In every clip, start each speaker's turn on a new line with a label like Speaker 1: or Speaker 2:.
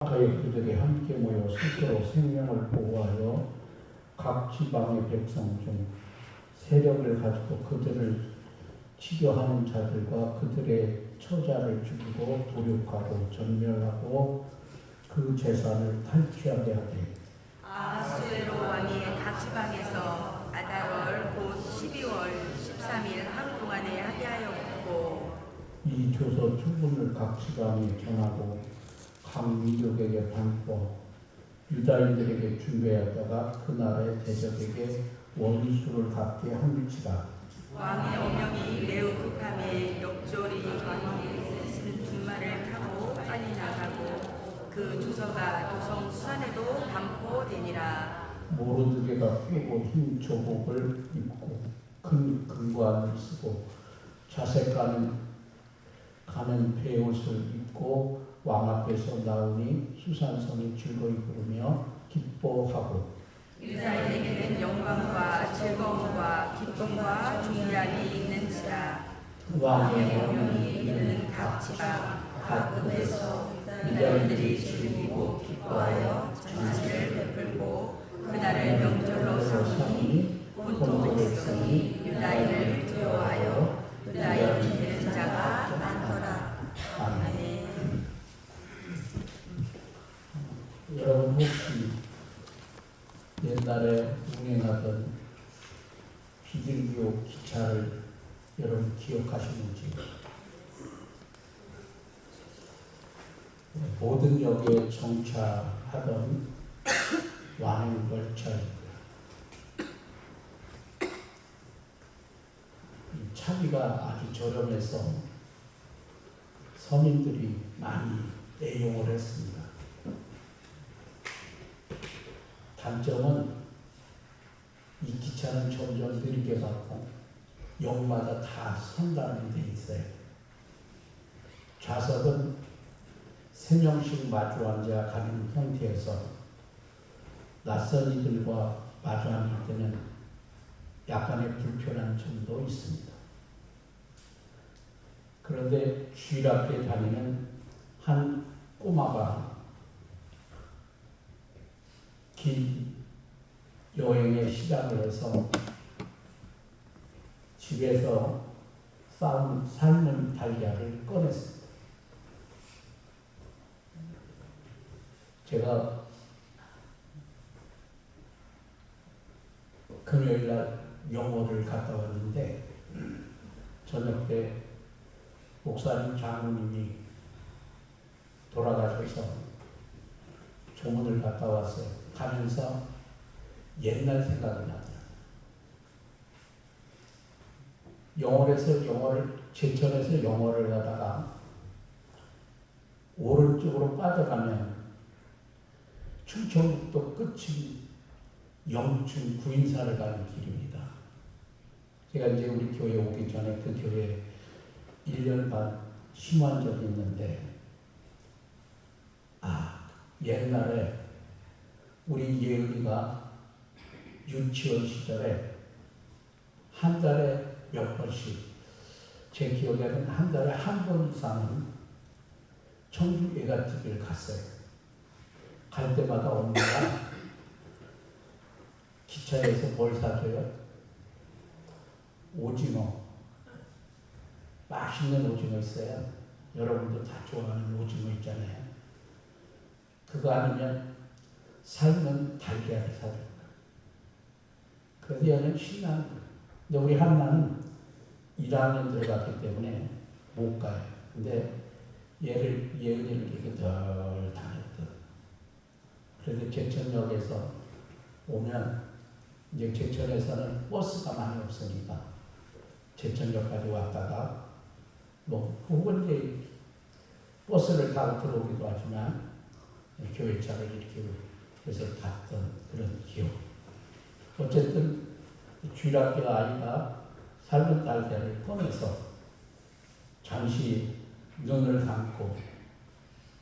Speaker 1: 가의 그들이 함께 모여 스스로 생명을 보호하여 각 지방의 백성 중 세력을 가지고 그들을 치료하는 자들과 그들의 처자를 죽이고 도륙하고 전멸하고 그 재산을 탈취하게 하되
Speaker 2: 아하수에로 왕이 각 지방에서 아달월 곧 12월 13일 하루 동안에 하게 하였고
Speaker 1: 이 조서 초분을 각 지방에 전하고 각 민족에게 반포 유다인들에게 준비하다가 그 나라의 대적에게 원수를 갚게 함일지라.
Speaker 2: 왕의 어명이 매우 급함에 역졸이 왕이 쓴 준말을 타고 빨리 나가고 그 주서가 도성 수산에도 반포되니라.
Speaker 1: 모르드게가 쁘고 흰 조복을 입고 큰 금관을 쓰고 자색 가는 베옷을 입고 왕 앞에서 나오니 수산성이 즐거이 부르며 기뻐하고
Speaker 2: 유다인에게는 영광과 즐거움과 기쁨과 존귀함이 있는지라.
Speaker 1: 왕의
Speaker 2: 어명이 이르는 각 지방 각 읍에서 유다인들이 즐기고 기뻐하여 전시를 베풀고 그날을 명절로 삼으니 본토 백성이 유다인을 두려워하여 유다인이 되는 자가 많더라. 아멘.
Speaker 1: 여러분 혹시 옛날에 운행하던 비둘기호 기차를 여러분 기억하시는지? 모든 역에 정차하던 완행 열차입니다. 이 차비가 아주 저렴해서 서민들이 많이 애용을 했습니다. 단점은 이 기차는 점점 느리게 가고 역마다 다 선다는 데 있어요. 좌석은 3명씩 마주 앉아 가는 형태에서 낯선 이들과 마주 앉을 때는 약간의 불편한 점도 있습니다. 그런데 주일 앞에 다니는 한 꼬마가 긴 여행에 시작을 해서 집에서 삶은 달걀을 꺼냈습니다. 제가 금요일날 영어를 갔다 왔는데 저녁 때 목사님 장로님이 돌아가셔서 조문을 갔다 왔어요. 가면서 옛날 생각이 나더라고요. 제천에서 영어를 하다가 오른쪽으로 빠져가면 충청북도 끝이 영춘 구인사를 가는 길입니다. 제가 이제 우리 교회 오기 전에 그 교회 1년 반 심한 적이 있는데 옛날에 우리 예은이가 유치원 시절에 한 달에 몇 번씩 제 기억에는 한 달에 한 번 이상은 청주 외갓집을 갔어요. 갈 때마다 엄마가 기차에서 뭘 사줘요? 오징어. 맛있는 오징어 있어요. 여러분도 다 좋아하는 오징어 있잖아요. 그거 아니면 삶은 달걀을 사줘요. 그래서 얘는 신나는 거예요. 근데 우리 한나는 1학년 들어갔기 때문에 못 가요. 근데 예은이를 이렇게 덜 다녔던. 그래서 제천역에서 오면 이제 제천에서는 버스가 많이 없으니까 제천역까지 왔다가 혹은 이제 버스를 타고 들어오기도 하지만 교회차를 이렇게 해서 갔던 그런 기억. 어쨌든 주일학교 아이가 삶은 달걀을 꺼내서 잠시 눈을 감고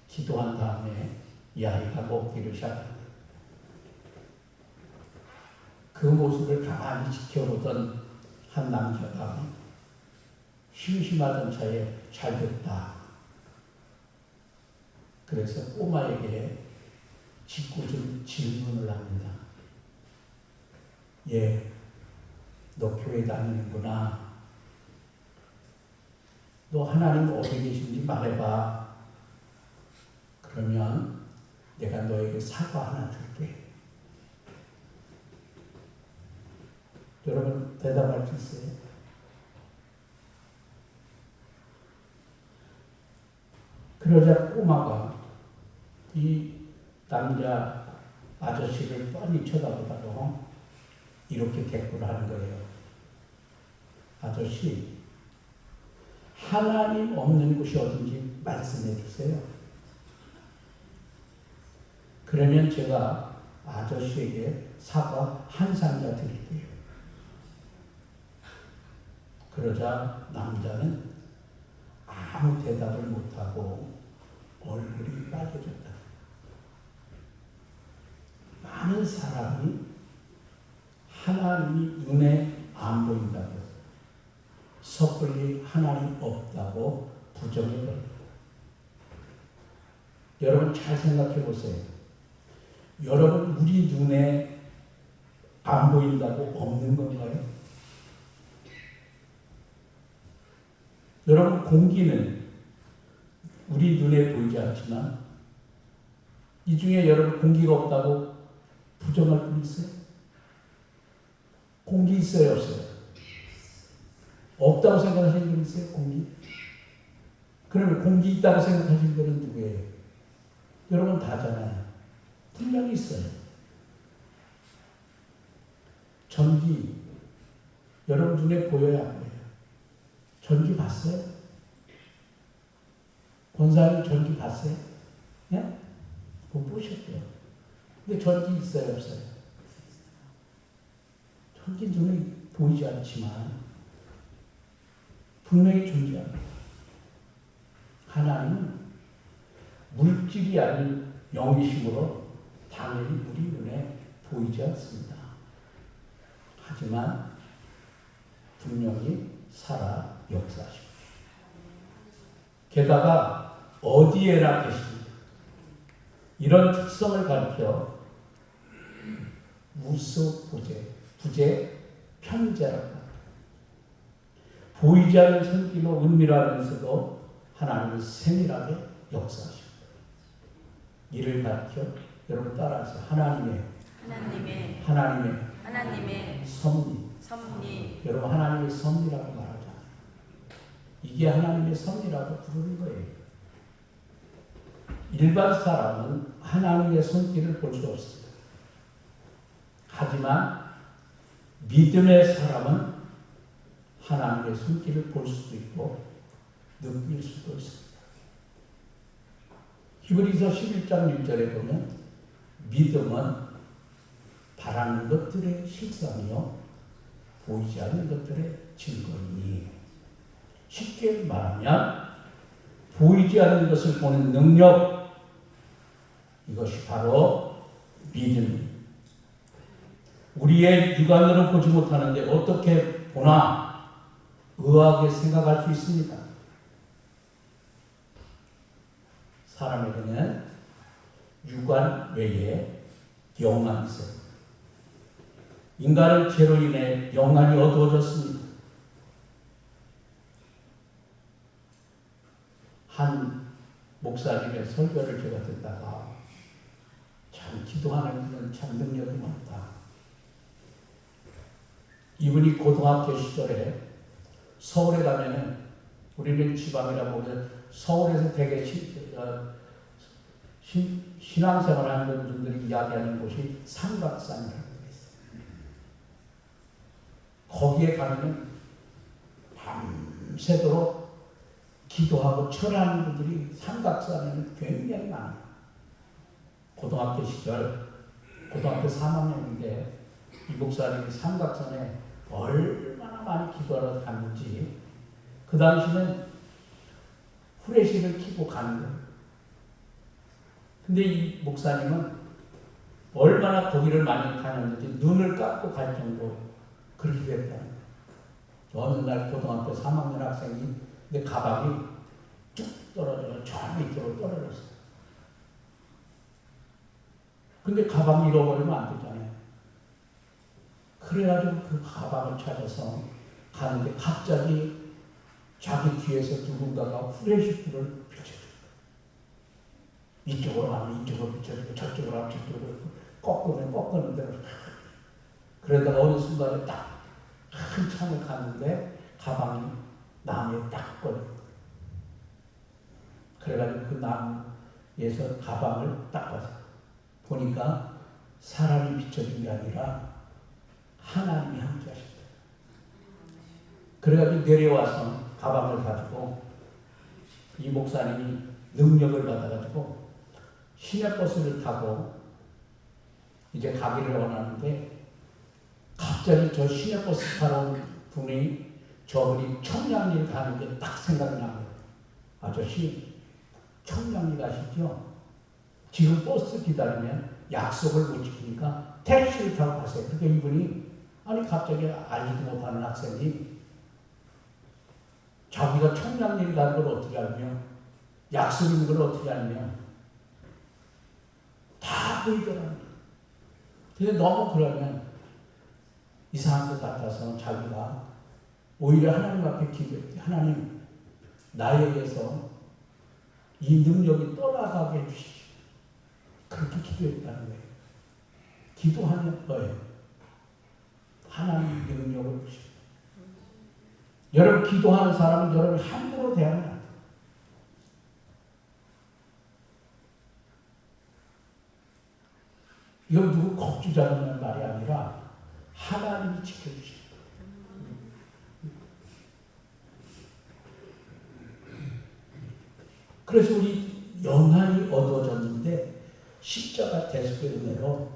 Speaker 1: 기도한 다음에 이 아이가 먹기를 시작합니다. 그 모습을 가만히 지켜보던 한 남자가 심심하던 차에 잘 됐다. 그래서 꼬마에게 짓궂은 질문을 합니다. 예, 너 교회 다니는구나. 너 하나님 어디 계신지 말해봐. 그러면 내가 너에게 사과 하나 줄게. 여러분 대답할 수 있어요? 그러자 꼬마가 이 남자 아저씨를 뻔히 쳐다보다가 이렇게 대꾸를 하는 거예요. 아저씨, 하나님 없는 곳이 어딘지 말씀해 주세요. 그러면 제가 아저씨에게 사과 한 상자 드릴게요. 그러자 남자는 아무 대답을 못하고 얼굴이 빨개졌다. 많은 사람이 하나님이 눈에 안 보인다고, 섣불리 하나님 없다고 부정해버립니다. 여러분 잘 생각해 보세요. 여러분 우리 눈에 안 보인다고 없는 건가요? 여러분 공기는 우리 눈에 보이지 않지만 이 중에 여러분 공기가 없다고 부정할 분 있어요? 공기 있어요, 없어요? 없다고 생각하시는 분 있어요? 공기? 그러면 공기 있다고 생각하시는 분은 누구예요? 여러분 다잖아요. 분명히 있어요. 전기, 여러분 눈에 보여야 안 보여요? 전기 봤어요? 권사님 전기 봤어요? 예? 못 보셨대요. 근데 전기 있어요, 없어요? 전기 눈에 보이지 않지만 분명히 존재합니다. 하나님은 물질이 아닌 영이심으로 당연히 우리 눈에 보이지 않습니다. 하지만 분명히 살아 역사하십니다. 게다가 어디에나 계십니다. 이런 특성을 가리켜 무소부재, 부재, 편재라고 합니다. 보이지 않는 손길로 은밀하면서도 하나님은 세밀하게 역사하십니다. 이를 가리켜 여러분 따라하세요. 하나님의 섭리. 여러분 하나님의 섭리라고 말하잖아요. 이게 하나님의 섭리라고 부르는 거예요. 일반 사람은 하나님의 손길을 볼 수 없습니다. 하지만 믿음의 사람은 하나님의 손길을 볼 수도 있고 느낄 수도 있습니다. 히브리서 11장 1절에 보면 믿음은 바라는 것들의 실상이요 보이지 않는 것들의 증거이니, 쉽게 말하면 보이지 않는 것을 보는 능력, 이것이 바로 믿음입니다. 우리의 육안으로 보지 못하는데 어떻게 보나 의아하게 생각할 수 있습니다. 사람에게는 육안 외에 영안이 있어요. 인간은 죄로 인해 영안이 어두워졌습니다. 한 목사님의 설교를 제가 듣다가 참 기도하는 분은 참 능력이 많다. 이분이 고등학교 시절에 서울에 가면은, 우리는 지방이라 보면 서울에서 되게 신앙생활 하는 분들이 이야기하는 곳이 삼각산이라는 게 있어요. 거기에 가면은 밤새도록 기도하고 철하는 분들이 삼각산에는 굉장히 많아요. 고등학교 시절, 고등학교 3학년인데 이 목사님이 삼각산에 얼마나 많이 기도하러 갔는지, 그 당시는 후레쉬를 켜고 가는 거예요. 근데 이 목사님은 얼마나 거기를 많이 다녔는지 눈을 감고 갈 정도 그렇게 됐다는 거예요. 어느 날 고등학교 3학년 학생이 내 가방이 뚝 떨어져 저 밑으로 떨어졌어요. 근데 가방 잃어버리면 안 되잖아요. 그래가지고 그 가방을 찾아서 가는데 갑자기 자기 뒤에서 누군가가 후레쉬불을 비춰줘요. 이쪽으로 가면 이쪽으로 비춰주고 저쪽으로 가면 저쪽으로 꺾는 대로. 그러다가 어느 순간에 딱 한참을 갔는데 가방이 나무에 딱 걸려요. 그래가지고 그 나무에서 가방을 딱 봐서 보니까 사람이 비춰진 게 아니라 하나님이 함께하셨다. 그래가지고 내려와서 가방을 가지고 이 목사님이 능력을 받아가지고 시내버스를 타고 이제 가기를 원하는데 갑자기 저 시내버스 타러 온 분이 저분이 청량리 가는 게 딱 생각이 나요. 아저씨 청량리 가시죠? 지금 버스 기다리면 약속을 못 지키니까 택시를 타고 가세요. 그러니까 이분이 아니 갑자기 알지도 못하는 학생이 자기가 청량리 가는 걸 어떻게 알며 약속 있는 걸 어떻게 알며 다 보이더라고요. 근데 너무 그러면 이상한 것 같아서 자기가 오히려 하나님 앞에 기도했대. 하나님 나에게서 이 능력이 떠나가게 해주시오. 그렇게 기도했다는 거예요. 기도하는 거예요. 하나님 능력을 주시오. 여러분 기도하는 사람은 여러분 함부로 대하면 안 돼요. 이건 누구 겁주자는 말이 아니라 하나님이 지켜주십니다. 그래서 우리 영안이 얻어졌는데 십자가 대속의 은혜로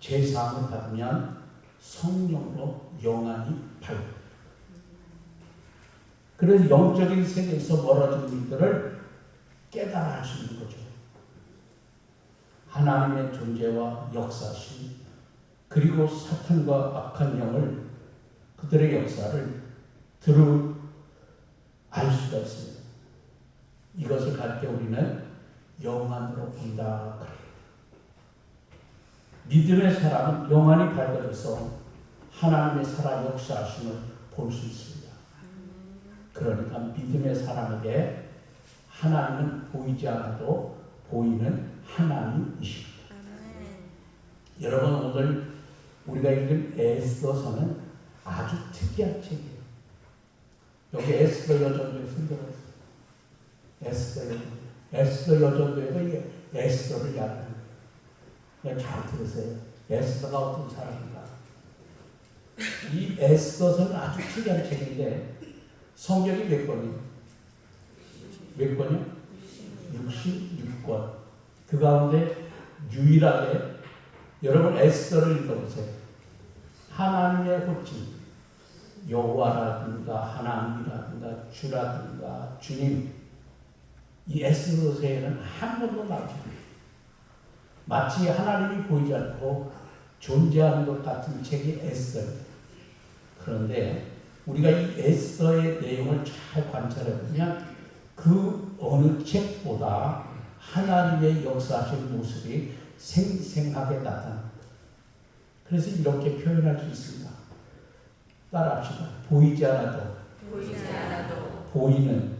Speaker 1: 제사함을 받으면 성령으로 영안이 밝아요. 그래서 영적인 세계에서 멀어진 일들을 깨달아 할 수 있는 거죠. 하나님의 존재와 역사심, 그리고 사탄과 악한 영을 그들의 역사를 알 수가 있습니다. 이것을 갈 때 우리는 영안으로 본다 그래요. 믿음의 사람은 영안이 밝아져서 하나님의 살아 역사하심을 볼 수 있습니다. 그러니까 믿음의 사람에게 하나님은 보이지 않아도 보이는 하나님이십니다. 여러분 오늘 우리가 읽은 에스더서는 아주 특이한 책이에요. 여기 에스더 여전도에 쓴다고 했어요. 에스더 여전도에서 이게 에스더를 이야기하는 거예요. 잘 들으세요. 에스더가 어떤 사람인가. 이 에스더서는 아주 특이한 책인데 성경이 몇 권이에요? 몇 권이요? 66권. 그 가운데 유일하게 여러분 에스더를 읽어보세요. 하나님의 호칭, 여호와라든가 하나님이라든가 주라든가 주님, 이 에스더서에는 한 번도 나오지 않아요. 마치 하나님이 보이지 않고 존재하는 것 같은 책이 에스더입니다. 그런데 우리가 이 에스더의 내용을 잘 관찰해 보면 그 어느 책보다 하나님의 역사하신 모습이 생생하게 나타납니다. 그래서 이렇게 표현할 수 있습니다. 따라합시다. 보이지 않아도 보이는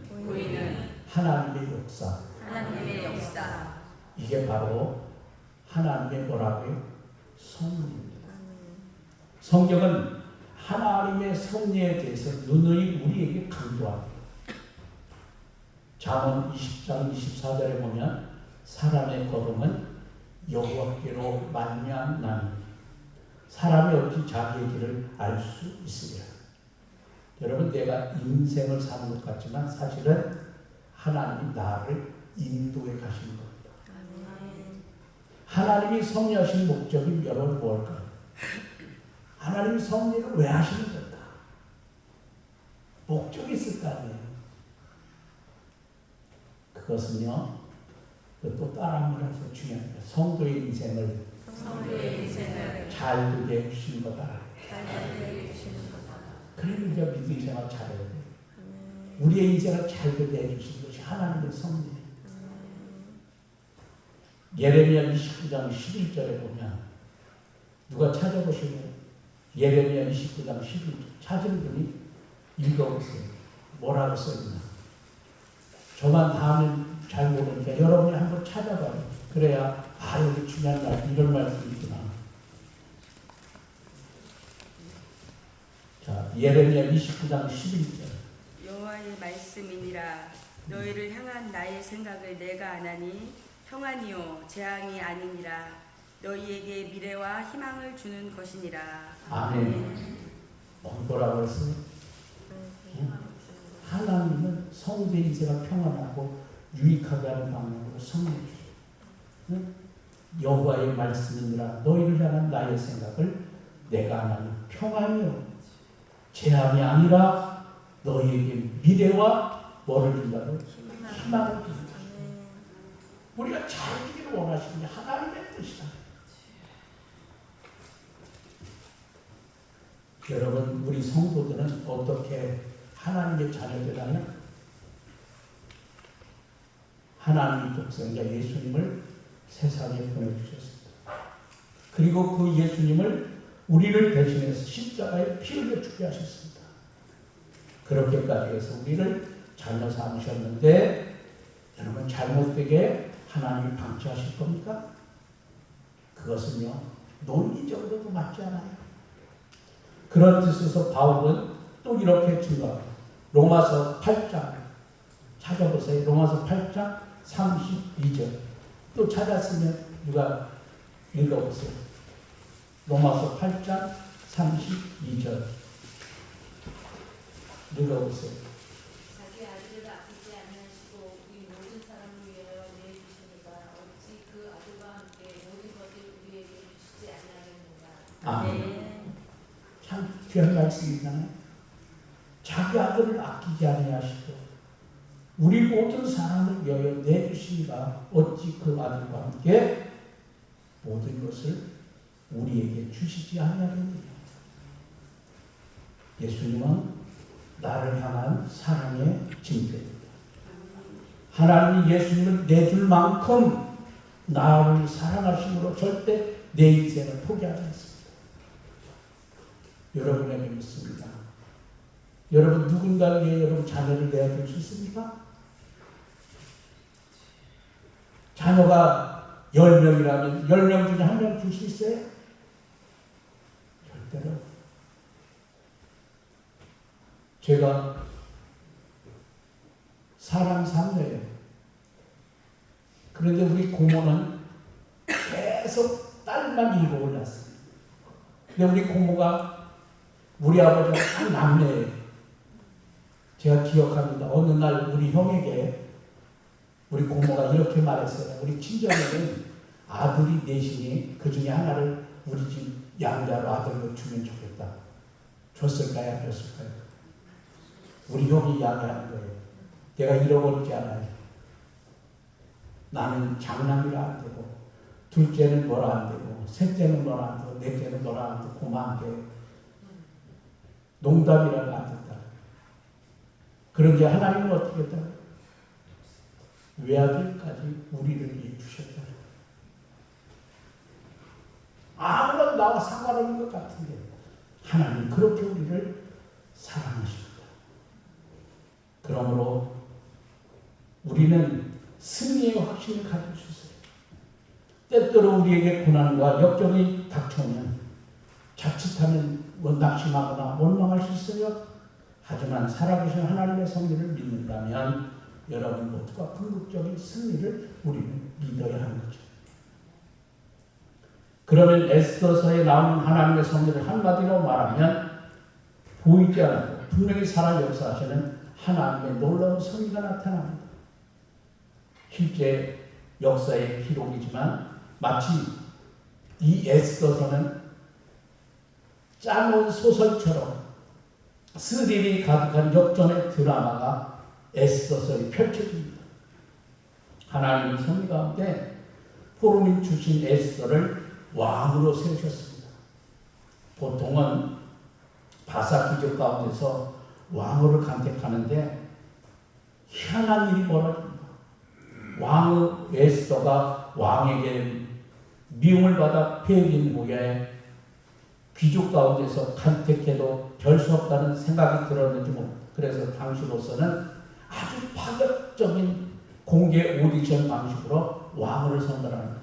Speaker 1: 하나님의 역사. 이게 바로 하나님의 뭐라고요? 섭리입니다. 성경은 하나님의 섭리에 대해서 누누이 우리에게 강조합니다. 잠언 20장 24절에 보면 사람의 걸음은 여호와께로 말미암나니 사람이 어찌 자기의 길을 알 수 있으랴. 여러분 내가 인생을 사는 것 같지만 사실은 하나님이 나를 인도해 가시는 겁니다. 하나님이 섭리하신 목적이 여러분 뭘까요? 하나님이 섭리를 왜 하시는 걸까? 목적이 있을 거 아니에요. 그것은요, 또 따라 한번 해서 중요합니다. 성도의 인생을 잘 되게 해주시는 거다. 그래 우리가 믿음의 생활 잘해야 돼요. 우리의 인생을 잘 되게 해주시는 것이 하나님의 섭리. 예레미야 29장 11절에 보면 누가 찾아보시면 예레미야 29장 11절 찾은 분이 읽어보세요. 뭐라고 써있나. 저만 다음에 잘 모르니까 여러분이 한번 찾아봐요. 그래야 여기 중요한 말 이런 말씀이 있구나. 자, 예레미야 29장 11절.
Speaker 2: 여호와의 말씀이니라. 너희를 향한 나의 생각을 내가 아나니 평안이요 재앙이 아니니라. 너희에게 미래와 희망을 주는 것이니라.
Speaker 1: 아멘. 뭐라고 했어요? 하나님은 성도 인생을 평안하고 유익하게 하는 방향으로 성령 주세요. 여호와의 말씀이니라. 너희를 향한 나의 생각을 내가 아나니 평안이요 재앙이 아니라 너희에게 미래와 뭐를 준다고? 희망을 준다. 우리가 잘 되기를 원하시는 게 하나님의 뜻이다. 여러분, 우리 성도들은 어떻게 하나님의 자녀들이냐? 하나님의 독생자 예수님을 세상에 보내주셨습니다. 그리고 그 예수님을 우리를 대신해서 십자가에 피 흘려 죽게 하셨습니다. 그렇게까지 해서 우리를 자녀 삼으셨는데 여러분 잘못되게 하나님이 방치하실 겁니까? 그것은요 논리적으로도 맞지 않아요. 그런 뜻에서 바울은 또 이렇게 증거합니다. 로마서 8장 찾아보세요. 로마서 8장 32절 또 찾았으면 누가 읽어보세요. 로마서 8장 32절 읽어보세요.
Speaker 3: 자기 아들을 아끼지 아니하시고 우리 모든 사람을 위하여 내주시니까 어찌 그 아들과 함께 모든 것을 우리에게 주시지 아니하겠는가.
Speaker 1: 아멘. 참 귀한 말씀이잖아요. 자기 아들을 아끼지 아니하시고 우리 모든 사람을 위하여 내주시니까 어찌 그 아들과 함께 모든 것을 우리에게 주시지 아니하겠느냐. 예수님은 나를 향한 사랑의 징표입니다. 하나님이 예수님을 내줄 만큼 나를 사랑하심으로 절대 내 인생을 포기하지 않습니다. 여러분에게 묻습니다. 여러분 누군가를 위해 여러분 자녀를 내어줄 수 있습니까? 자녀가 10명이라면 10명 중에 한 명 줄 수 있어요? 절대로. 제가 사람 3녀예요. 그런데 우리 고모는 계속 딸만 7을 낳았어요. 근데 우리 고모가 우리 아버지가 한 남매예요. 제가 기억합니다. 어느 날 우리 형에게 우리 고모가 이렇게 말했어요. 우리 친정에는 아들이 넷이니 그 중에 하나를 우리 집 양자로 아들로 주면 좋겠다. 줬을까요? 안 줬을까요? 우리 형이 이야기하는 거예요. 내가 잃어버리지 않아요. 나는 장남이라 안 되고 둘째는 뭐라 안 되고 셋째는 뭐라 안 되고 넷째는 뭐라 안 되고 고마 안 돼요. 농담이라도 안 된다. 그런데 하나님은 어떻게 했다? 외아들까지 우리를 위해 주셨다. 아무런 나와 상관없는 것 같은데 하나님 그렇게 우리를 사랑하십니다. 그러므로 우리는 승리의 확신을 가질 수 있어요. 때때로 우리에게 고난과 역경이 닥쳐오면 자칫하면 낙심하거나 원망할 수 있어요. 하지만 살아계신 하나님의 섭리를 믿는다면 여러분 모두가 궁극적인 승리를 우리는 믿어야 하는 거죠. 그러면 에스더서에 나오는 하나님의 섭리를 한마디로 말하면 보이지 않아도 분명히 살아 역사하시는 하나님의 놀라운 섭리가 나타납니다. 실제 역사의 기록이지만 마치 이 에스더서는 짜놓은 소설처럼 스릴이 가득한 역전의 드라마가 에스더서에 펼쳐집니다. 하나님의 섭리 가운데 포로민 주신 에스더를 왕으로 세우셨습니다. 보통은 바사 기적 가운데서 왕으를 간택하는데 희한한 일이 벌어집니다. 왕 에스더가 왕에게 미움을 받아 폐해진 후에 귀족 가운데서 간택해도 별 수 없다는 생각이 들었는지 그래서 당시로서는 아주 파격적인 공개 오디션 방식으로 왕을 선발하는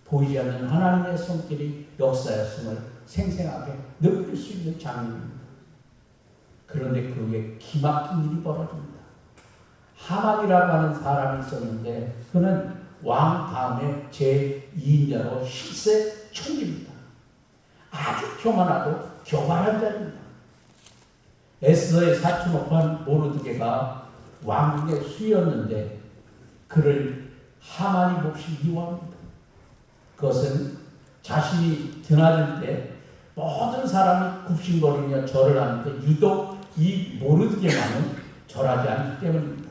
Speaker 1: 보이지 않는 하나님의 손길이 역사였음을 생생하게 느낄 수 있는 장면입니다. 그런데 그 후에 기막힌 일이 벌어집니다. 하만이라고 하는 사람이 있었는데 그는 왕 다음에 제2인자로 실세 총리입니다. 아주 교만하고 교만한 자입니다. 에스더의 사촌 오빠 모르드게가 왕국의 수였는데 그를 하만이 몹시 미워합니다. 그것은 자신이 드나들 때 모든 사람이 굽신거리며 절을 하는데 유독 이 모르드게만은 절하지 않기 때문입니다.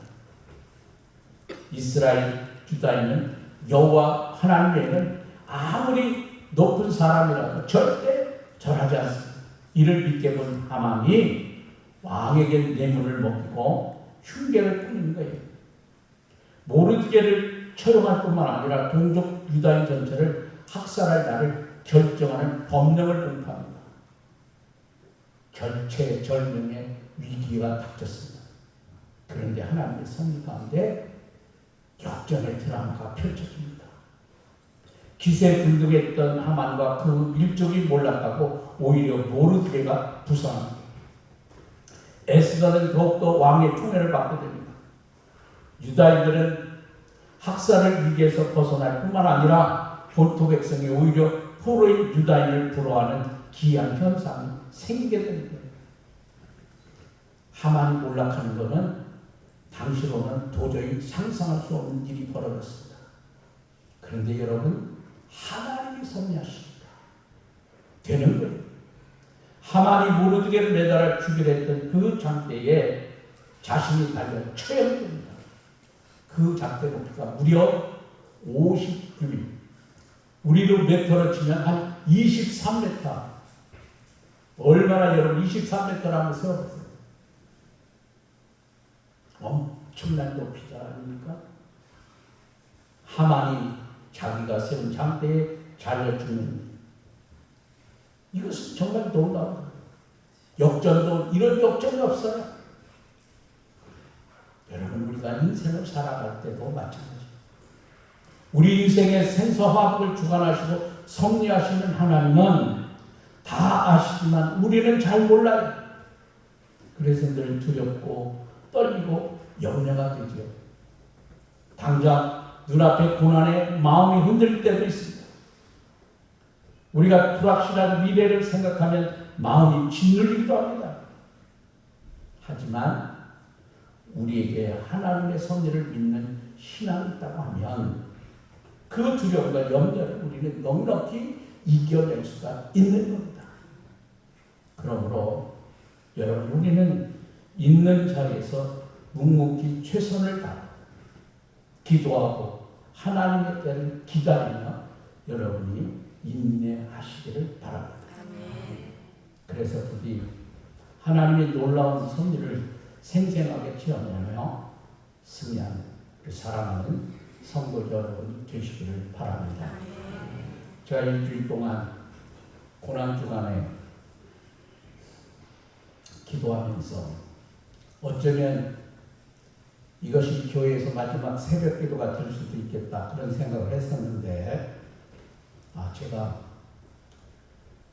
Speaker 1: 이스라엘 유다인은 여호와 하나님 외에는 아무리 높은 사람이라도 절대 절하지 않습니다. 이를 믿게 본 하만이 왕에게 뇌물을 먹이고 흉계를 꾸미는 거예요. 모르드게를 처형할 뿐만 아니라 동족 유다인 전체를 학살할 날을 결정하는 법령을 공포합니다. 절체절명의 위기가 닥쳤습니다. 그런데 하나님의 섭리 가운데 역전의 드라마가 펼쳐집니다. 기세 등등했던 하만과 그 일족이 몰락하고 오히려 모르드게가 부상합니다. 에스더는 더욱더 왕의 총애를 받게 됩니다. 유다인들은 학살을 위기에서 벗어날 뿐만 아니라 본토 백성이 오히려 포로인 유다인을 부러워하는 기이한 현상이 생기게 됩니다. 하만이 몰락하는 것은 당시로는 도저히 상상할 수 없는 일이 벌어졌습니다. 그런데 여러분, 하나님이 섭리하십니다. 되는 거예요. 하만이 모르드게를 매달아 죽이려 했던 그 장대에 자신이 달려 처형됩니다. 그 장대 높이가 무려 59m. 우리로 메터로 치면 한 23m. 얼마나 여러분 23m를 한번 세워보세요. 엄청난 높이가 아닙니까? 하만이 자기가 세운 장대에 잘려 죽는 이것은 정말 놀라운 거예요. 역전도 이런 역전이 없어요. 여러분 우리가 인생을 살아갈 때도 마찬가지예요. 우리 인생의 생사화합을 주관하시고 섭리하시는 하나님은 다 아시지만 우리는 잘 몰라요. 그래서 늘 두렵고 떨리고 염려가 되죠. 당장 눈앞에 고난에 마음이 흔들릴 때도 있습니다. 우리가 불확실한 미래를 생각하면 마음이 짓눌리기도 합니다. 하지만 우리에게 하나님의 섭리를 믿는 신앙이 있다고 하면 그 두려움과 염려를 우리는 넉넉히 이겨낼 수가 있는 겁니다. 그러므로 여러분 우리는 있는 자리에서 묵묵히 최선을 다하고 기도하고 하나님의 때를 기다리며 여러분이 인내하시기를 바랍니다. 그래서 부디 하나님의 놀라운 섭리를 생생하게 체험하며 승리하는 사랑하는 성도 여러분 되시기를 바랍니다. 제가 일주일 동안 고난주간에 기도하면서 어쩌면 이것이 교회에서 마지막 새벽 기도가 될 수도 있겠다 그런 생각을 했었는데 제가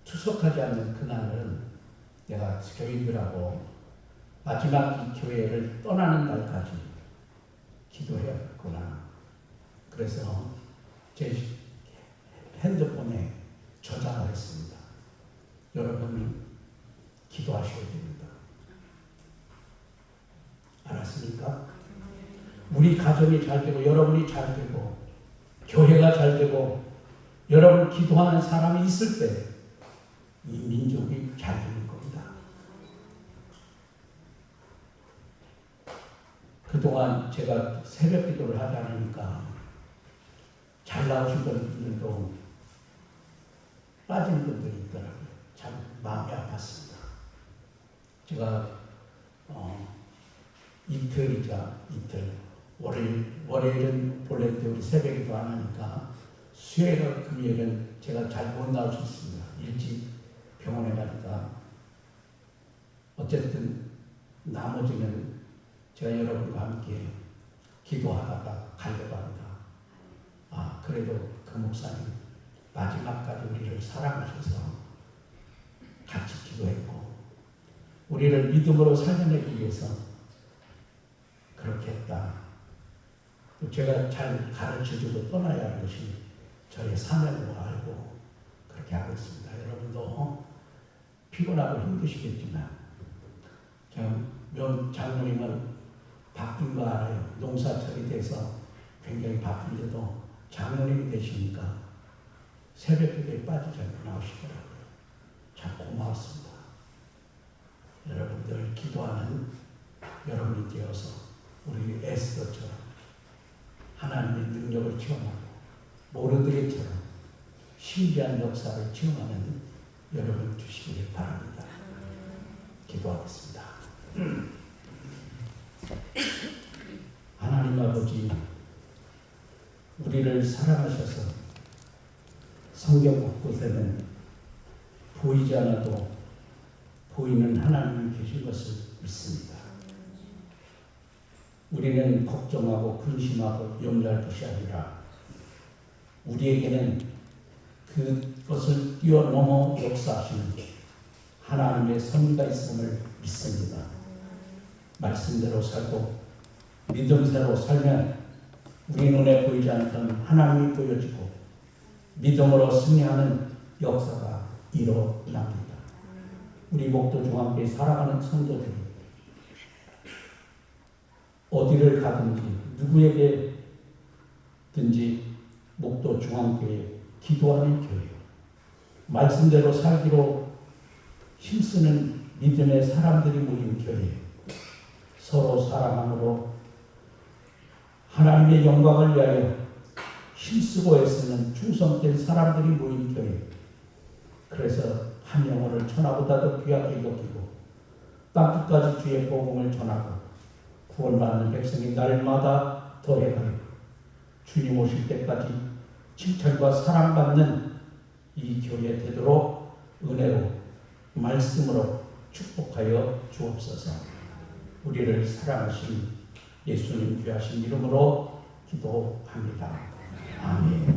Speaker 1: 투석하지 않는 그날은 내가 교인들하고 마지막 이 교회를 떠나는 날까지 기도해야겠구나. 그래서 제 핸드폰에 저장을 했습니다. 여러분 기도하셔야 됩니다. 알았습니까? 우리 가정이 잘 되고 여러분이 잘 되고 교회가 잘 되고 여러분 기도하는 사람이 있을 때 이 민족이 잘 되는 겁니다. 그동안 제가 새벽 기도를 하지 않으니까 잘 나오신 분들도 빠진 분들이 있더라고요. 참 마음이 아팠습니다. 제가 이틀 월요일은 본래 우리 새벽에도 안 하니까 수요일과 금요일은 제가 잘 못 나올 수 있습니다. 일찍 병원에 가니까. 어쨌든 나머지는 제가 여러분과 함께 기도하다가 가려고 합니다. 그래도 그 목사님 마지막까지 우리를 사랑하셔서 같이 기도했고 우리를 믿음으로 살려내기 위해서 그렇게 했다. 제가 잘 가르쳐주고 떠나야 하는 것이 저의 사명으로 알고 그렇게 하고 있습니다. 여러분도 피곤하고 힘드시겠지만 장로님은 바쁜 거 알아요. 농사철이 돼서 굉장히 바쁜데도 장로님이 되시니까 새벽기도에 빠지지 않고 나오시더라고요. 참 고마웠습니다. 여러분들 기도하는 여러분이 되어서 우리 에스더처럼 하나님의 능력을 체험하고 모르드게처럼 신비한 역사를 체험하는 여러분 주시길 바랍니다. 기도하겠습니다. 하나님 아버지, 우리를 사랑하셔서 성경 곳곳에는 보이지 않아도 보이는 하나님이 계신 것을 믿습니다. 우리는 걱정하고 근심하고 염려할 것이 아니라 우리에게는 그것을 뛰어넘어 역사하시는 하나님의 섭리가 있음을 믿습니다. 말씀대로 살고 믿음대로 살면 우리 눈에 보이지 않던 하나님이 보여지고 믿음으로 승리하는 역사가 일어납니다. 우리 목도 중앙교회 살아가는 성도들이 어디를 가든지 누구에게든지 목도 중앙교회 기도하는 교회, 말씀대로 살기로 힘쓰는 믿음의 사람들이 모인 교회, 서로 사랑함으로 하나님의 영광을 위하여 힘쓰고 애쓰는 충성된 사람들이 모인 교회. 그래서 한 영혼을 천하보다도 귀하게 여기고 땅끝까지 주의 복음을 전하고 구원받는 백성이 날마다 더해가요. 주님 오실 때까지 칭찬과 사랑받는 이 교회 되도록 은혜로 말씀으로 축복하여 주옵소서. 우리를 사랑하신 예수님 귀하신 이름으로 기도합니다. 아멘.